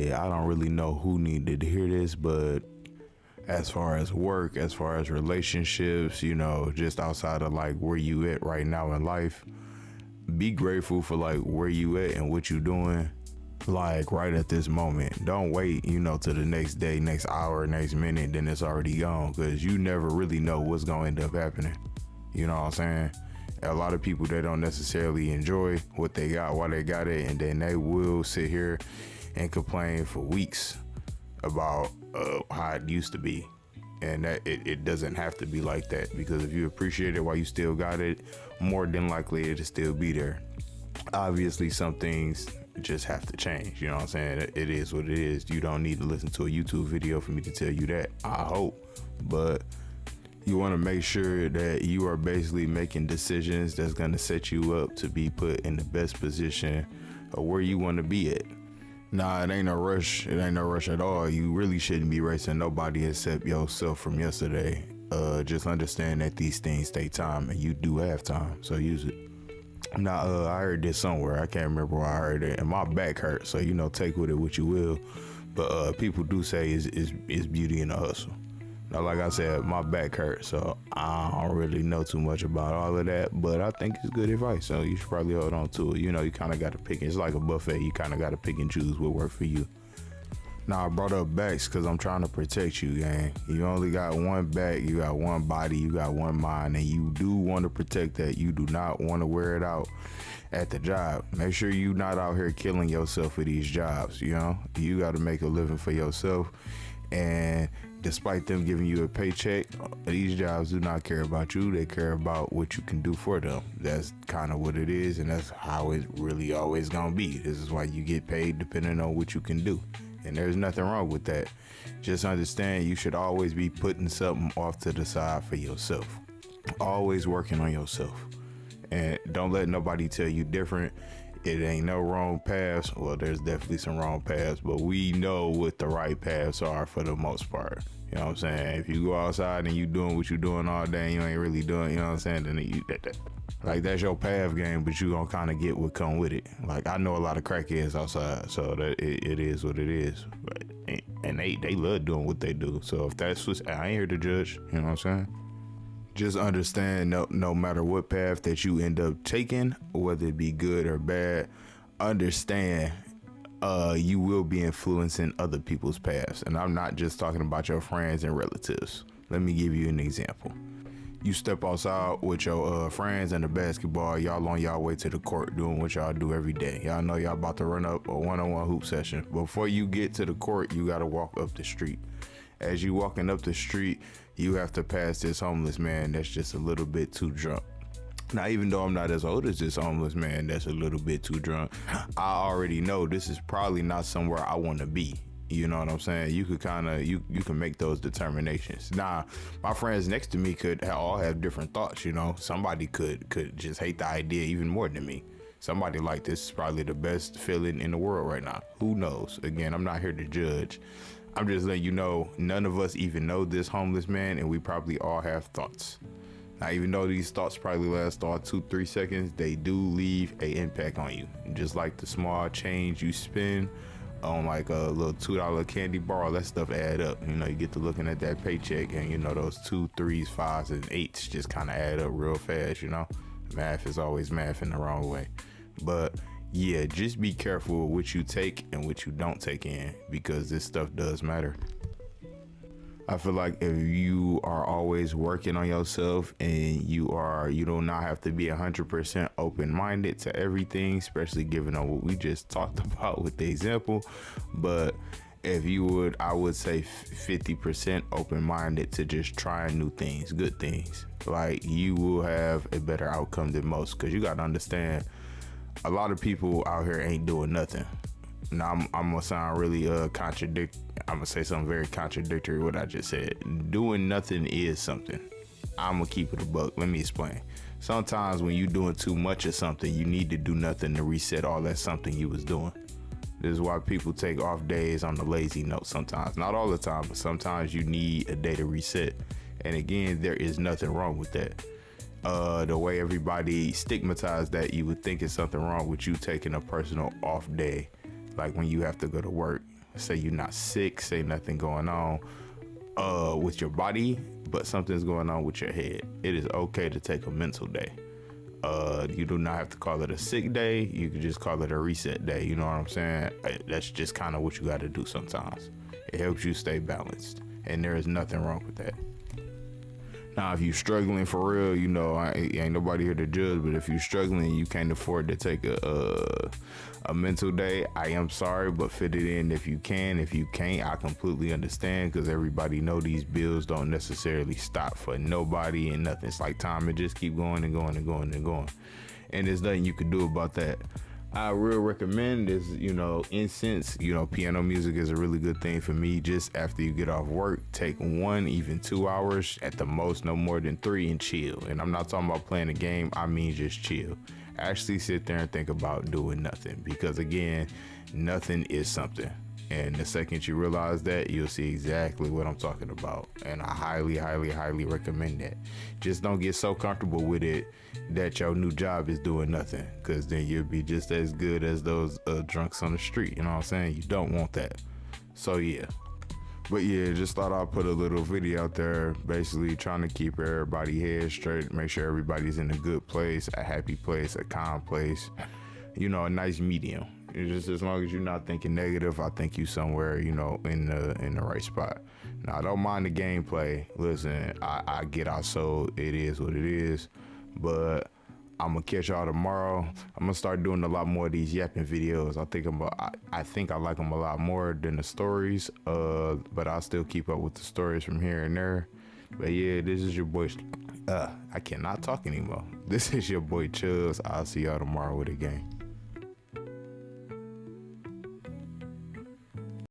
yeah, I don't really know who needed to hear this, but as far as work, as far as relationships, just outside of like where you at right now in life, be grateful for like where you at and what you doing, like right at this moment. Don't wait, to the next day, next hour, next minute, then it's already gone, because you never really know what's gonna end up happening. You know what I'm saying? A lot of people, they don't necessarily enjoy what they got while they got it, and then they will sit here and complain for weeks about how it used to be. And that it doesn't have to be like that, because if you appreciate it while you still got it, more than likely it'll still be there. Obviously, some things just have to change. You know what I'm saying? It is what it is. You don't need to listen to a YouTube video for me to tell you that, I hope. But you want to make sure that you are basically making decisions that's going to set you up to be put in the best position of where you want to be at. Nah, it ain't no rush. It ain't no rush at all. You really shouldn't be racing nobody except yourself from yesterday. Just understand that these things take time, and you do have time, so use it. Now, I heard this somewhere. I can't remember where I heard it, and my back hurts, so take with it what you will. But people do say is beauty in the hustle. Now, like I said, my back hurts, so I don't really know too much about all of that, but I think it's good advice, so you should probably hold on to it. You kind of got to pick. It's like a buffet. You kind of got to pick and choose what works for you. Now, I brought up backs because I'm trying to protect you, gang. You only got one back, you got one body, you got one mind, and you do want to protect that. You do not want to wear it out at the job. Make sure you're not out here killing yourself for these jobs, You got to make a living for yourself, and despite them giving you a paycheck, these jobs do not care about you. They care about what you can do for them. That's kind of what it is, and that's how it really always gonna be. This is why you get paid depending on what you can do, and there's nothing wrong with that. Just understand you should always be putting something off to the side for yourself. Always working on yourself, and don't let nobody tell you different. It ain't no wrong paths. Well, there's definitely some wrong paths, but we know what the right paths are for the most part. You know what I'm saying? If you go outside and you doing what you doing all day and you ain't really doing, you know what I'm saying, then like that's your path game, but you gonna kind of get what come with it. Like, I know a lot of crackheads outside, so that it is what it is. But, and they love doing what they do. So if that's what, I ain't here to judge, you know what I'm saying? Just understand, no matter what path that you end up taking, whether it be good or bad, understand you will be influencing other people's paths. And I'm not just talking about your friends and relatives. Let me give you an example. You step outside with your friends and the basketball, y'all on y'all way to the court doing what y'all do every day. Y'all know y'all about to run up a one-on-one hoop session. Before you get to the court, you got to walk up the street. As you walking up the street, you have to pass this homeless man that's just a little bit too drunk. Now, even though I'm not as old as this homeless man that's a little bit too drunk, I already know this is probably not somewhere I want to be. You know what I'm saying? You could you can make those determinations. Now, my friends next to me could all have different thoughts. Somebody could just hate the idea even more than me. Somebody like, this is probably the best feeling in the world right now. Who knows? Again, I'm not here to judge. I'm just letting you know, none of us even know this homeless man, and we probably all have thoughts. Now, even though these thoughts probably last all 2-3 seconds, they do leave an impact on you. Just like the small change you spend on like a little $2 candy bar, all that stuff add up. You get to looking at that paycheck, and those 2, 3s, 5s, and 8s just kind of add up real fast. Math is always math in the wrong way. But yeah, just be careful with what you take and what you don't take in, because this stuff does matter. I feel like if you are always working on yourself and you do not have to be 100% open-minded to everything, especially given on what we just talked about with the example. But if you would, I would say 50% open-minded to just trying new things, good things. Like, you will have a better outcome than most, because you got to understand, a lot of people out here ain't doing nothing. Now, I'm gonna sound really I'm gonna say something very contradictory to what I just said. Doing nothing is something. I'm gonna keep it a buck. Let me explain. Sometimes when you're doing too much of something, you need to do nothing to reset all that something you was doing. This is why people take off days on the lazy note sometimes. Not all the time, but sometimes you need a day to reset. And again, there is nothing wrong with that. The way everybody stigmatized that, you would think it's something wrong with you taking a personal off day, like when you have to go to work. Say you're not sick, say nothing going on with your body, but something's going on with your head. It is okay to take a mental day. You do not have to call it a sick day. You can just call it a reset day. You know what I'm saying? That's just kind of what you got to do sometimes. It helps you stay balanced, and there is nothing wrong with that. Now, if you're struggling for real, you know, ain't nobody here to judge, but if you're struggling, you can't afford to take a mental day, I am sorry, but fit it in if you can. If you can't, I completely understand, because everybody know these bills don't necessarily stop for nobody and nothing. It's like time, it just keep going and going and going and going. And there's nothing you can do about that. I real recommend is, you know, incense, you know, piano music is a really good thing for me. Just after you get off work, take 1, even 2 hours at the most, no more than 3, and chill. And I'm not talking about playing a game, I mean just chill. Actually sit there and think about doing nothing, because again, nothing is something. And the second you realize that, you'll see exactly what I'm talking about. And I highly, highly, highly recommend that. Just don't get so comfortable with it that your new job is doing nothing, because then you'll be just as good as those drunks on the street. You know what I'm saying? You don't want that. So yeah. But yeah, just thought I'd put a little video out there, basically trying to keep everybody head straight, make sure everybody's in a good place, a happy place, a calm place, you know, a nice medium. It's just, as long as you're not thinking negative, I think you somewhere, you know, in the right spot. Now, I don't mind the gameplay. Listen, I get out, so it is what it is. But I'm gonna catch y'all tomorrow. I'm gonna start doing a lot more of these yapping videos. I think I like them a lot more than the stories. But I'll still keep up with the stories from here and there. But yeah, this is your boy. I cannot talk anymore. This is your boy Chubbs. I'll see y'all tomorrow with a game.